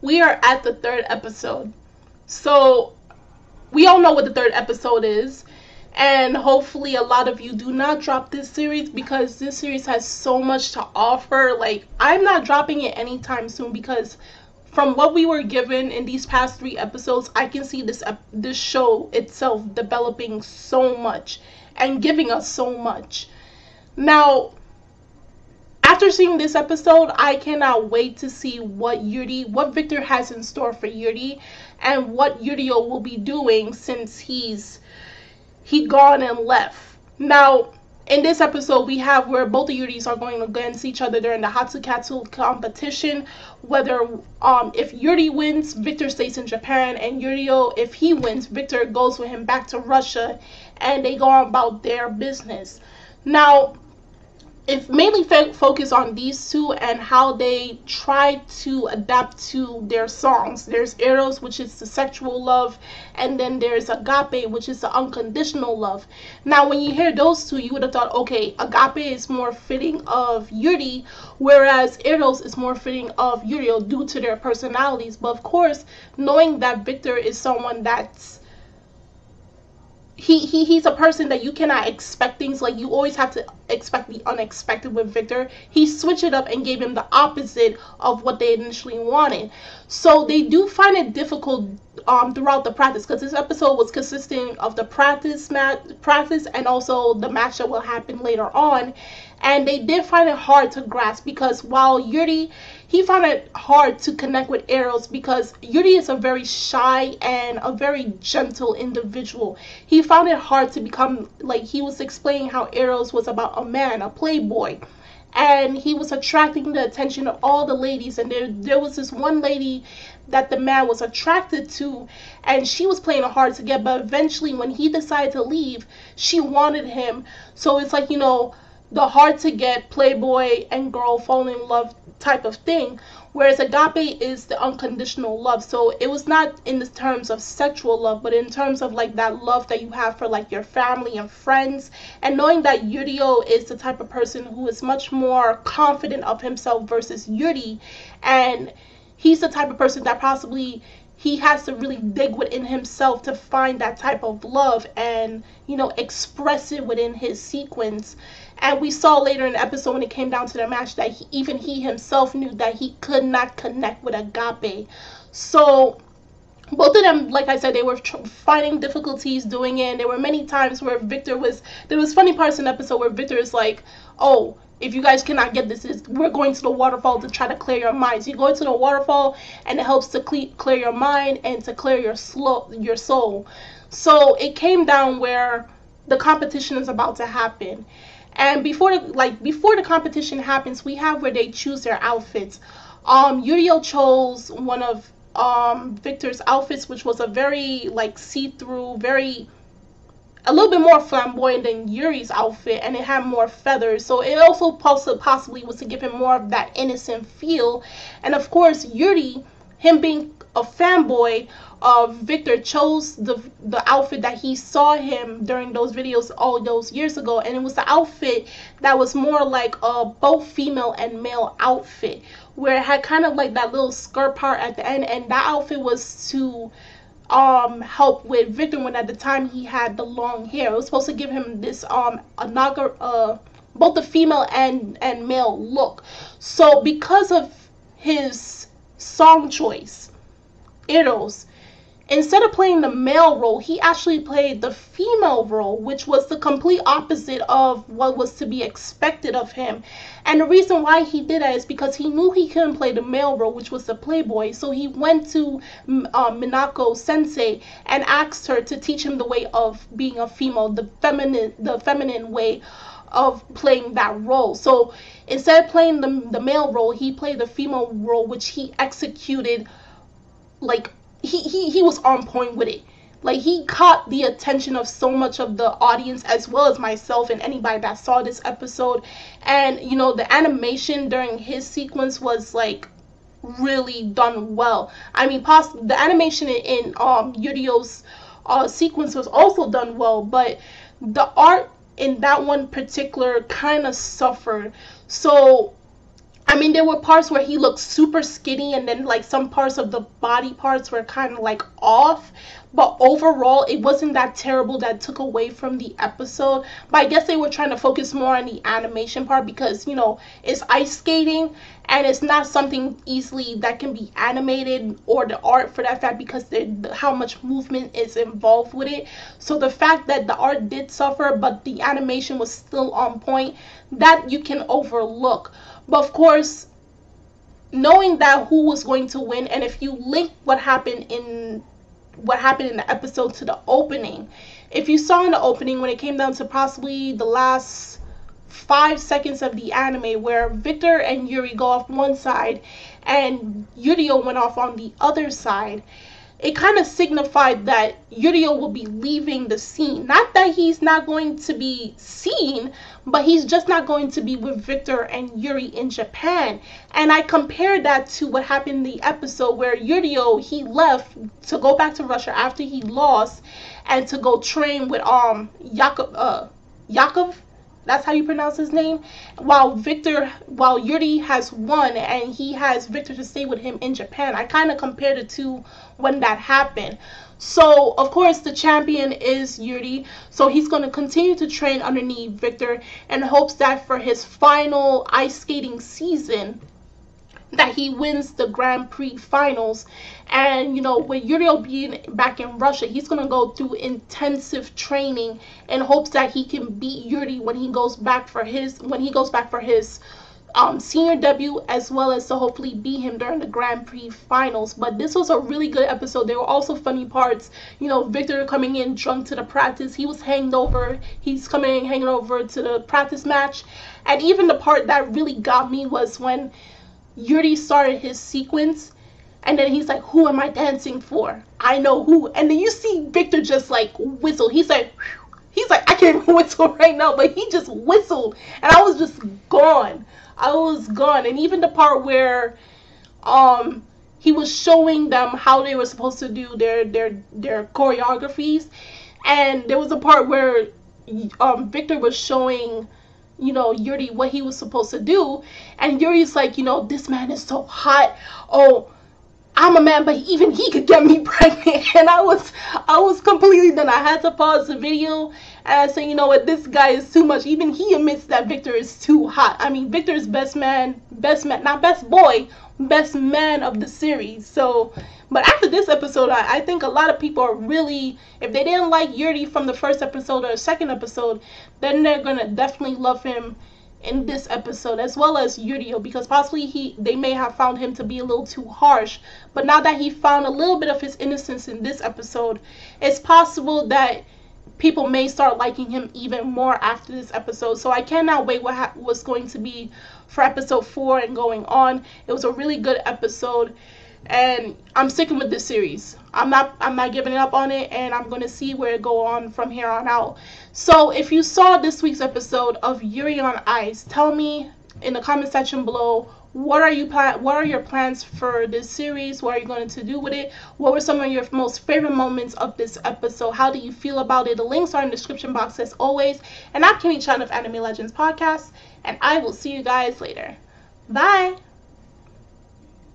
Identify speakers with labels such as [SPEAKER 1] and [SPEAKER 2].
[SPEAKER 1] we are at the third episode. So we all know what the third episode is. And hopefully a lot of you do not drop this series, because this series has so much to offer. Like, I'm not dropping it anytime soon, because from what we were given in these past 3 episodes, I can see this show itself developing so much and giving us so much. Now, after seeing this episode, I cannot wait to see what Victor has in store for Yuri, and what Yuri will be doing since he gone and left. Now, in this episode, we have where both the Yuris are going against each other during the Hatsukatsu competition. Whether if Yuri wins, Victor stays in Japan, and Yurio, if he wins, Victor goes with him back to Russia, and they go about their business. Now, it mainly focus on these two and how they try to adapt to their songs. There's Eros, which is the sexual love, and then there's Agape, which is the unconditional love. Now, when you hear those two, you would have thought, okay, Agape is more fitting of Yuri, whereas Eros is more fitting of Yurio due to their personalities. But of course, knowing that Victor is someone that's he's a person that you cannot expect things, like you always have to expect the unexpected with Victor. He switched it up and gave him the opposite of what they initially wanted. So they do find it difficult throughout the practice, because this episode was consisting of the practice and also the match that will happen later on. And they did find it hard to grasp, because while Yuri, he found it hard to connect with Eros, because Yuri is a very shy and a very gentle individual. He found it hard to become, like he was explaining how Eros was about a man, a playboy. And he was attracting the attention of all the ladies. And there was this one lady that the man was attracted to, and she was playing it hard to get. But eventually, when he decided to leave, she wanted him. So it's like, you know, the hard to get playboy and girl falling in love type of thing. Whereas Agape is the unconditional love. So it was not in the terms of sexual love, but in terms of like that love that you have for like your family and friends. And knowing that Yurio is the type of person who is much more confident of himself versus Yuri. And he's the type of person that possibly he has to really dig within himself to find that type of love and, you know, express it within his sequence. And we saw later in the episode when it came down to the match that even he himself knew that he could not connect with Agape. So both of them, like I said, they were finding difficulties doing it. And there were many times where there was funny parts in the episode where Victor is like, oh, if you guys cannot get this, we're going to the waterfall to try to clear your minds. You go into the waterfall and it helps to clear your mind and to clear your soul. So it came down where the competition is about to happen. And before the competition happens, we have where they choose their outfits. Yurio chose one of Victor's outfits, which was a very like see-through, a little bit more flamboyant than Yuri's outfit, and it had more feathers. So it also possibly was to give him more of that innocent feel. And of course, Yuri, him being a fanboy of Victor, chose the outfit that he saw him during those videos all those years ago, and it was the outfit that was more like a both female and male outfit, where it had kind of like that little skirt part at the end. And that outfit was to help with Victor when at the time he had the long hair. It was supposed to give him this both the female and male look. So because of his song choice, Eros, instead of playing the male role, he actually played the female role, which was the complete opposite of what was to be expected of him. And the reason why he did that is because he knew he couldn't play the male role, which was the playboy. So he went to Minako Sensei and asked her to teach him the way of being a female, the feminine way of playing that role. So instead of playing the male role, he played the female role, which he executed like he was on point with it. Like, he caught the attention of so much of the audience, as well as myself and anybody that saw this episode. And, you know, the animation during his sequence was, like, really done well. I mean, the animation in Yurio's sequence was also done well, but the art in that one particular kind of suffered. So I mean, there were parts where he looked super skinny, and then like some parts of the body parts were kind of like off. But overall, it wasn't that terrible that took away from the episode. But I guess they were trying to focus more on the animation part because, you know, it's ice skating and it's not something easily that can be animated, or the art for that fact, because how much movement is involved with it. So the fact that the art did suffer, but the animation was still on point, that you can overlook. But of course, knowing that who was going to win, and if you link what happened in the episode to the opening, if you saw in the opening when it came down to possibly the last 5 seconds of the anime, where Victor and Yuri go off one side and Yurio went off on the other side, it kind of signified that Yurio will be leaving the scene. Not that he's not going to be seen, but he's just not going to be with Victor and Yuri in Japan. And I compared that to what happened in the episode where Yurio, he left to go back to Russia after he lost and to go train with Yakov, that's how you pronounce his name, while Yuri has won and he has Victor to stay with him in Japan. I kind of compared it to when that happened. So of course the champion is Yuri, so he's going to continue to train underneath Victor in hopes that for his final ice skating season that he wins the Grand Prix finals. And you know, with Yuri being back in Russia, he's gonna go through intensive training in hopes that he can beat Yuri when he goes back for his senior debut, as well as to hopefully beat him during the Grand Prix finals. But this was a really good episode. There were also funny parts. You know, Victor coming in drunk to the practice. He was hanged over. He's coming in hanging over to the practice match. And even the part that really got me was when Yuri started his sequence, and then he's like, who am I dancing for? I know who. And then you see Victor just like whistle. He's like, I can't even whistle right now, but he just whistled, and I was just gone. And even the part where he was showing them how they were supposed to do their choreographies, and there was a part where Victor was showing, you know, Yuri what he was supposed to do, and Yuri's like, you know, this man is so hot. Oh, I'm a man, but even he could get me pregnant. And I was completely done. I had to pause the video and I said, you know what, this guy is too much. Even he admits that Victor is too hot. I mean, Victor is best man, not best boy, best man of the series. So, but after this episode, I think a lot of people are really, if they didn't like Yuri from the first episode or the second episode, then they're gonna definitely love him in this episode, as well as Yurio, because possibly they may have found him to be a little too harsh. But now that he found a little bit of his innocence in this episode, it's possible that people may start liking him even more after this episode. So I cannot wait what's going to be for episode 4 and going on. It was a really good episode, and I'm sticking with this series. I'm not giving up on it, and I'm going to see where it go on from here on out. So if you saw this week's episode of Yuri on Ice, tell me in the comment section below, what are your plans for this series? What are you going to do with it? What were some of your most favorite moments of this episode? How do you feel about it? The links are in the description box as always. And I'm Kimmy Chan of Anime Legends Podcast, and I will see you guys later. Bye!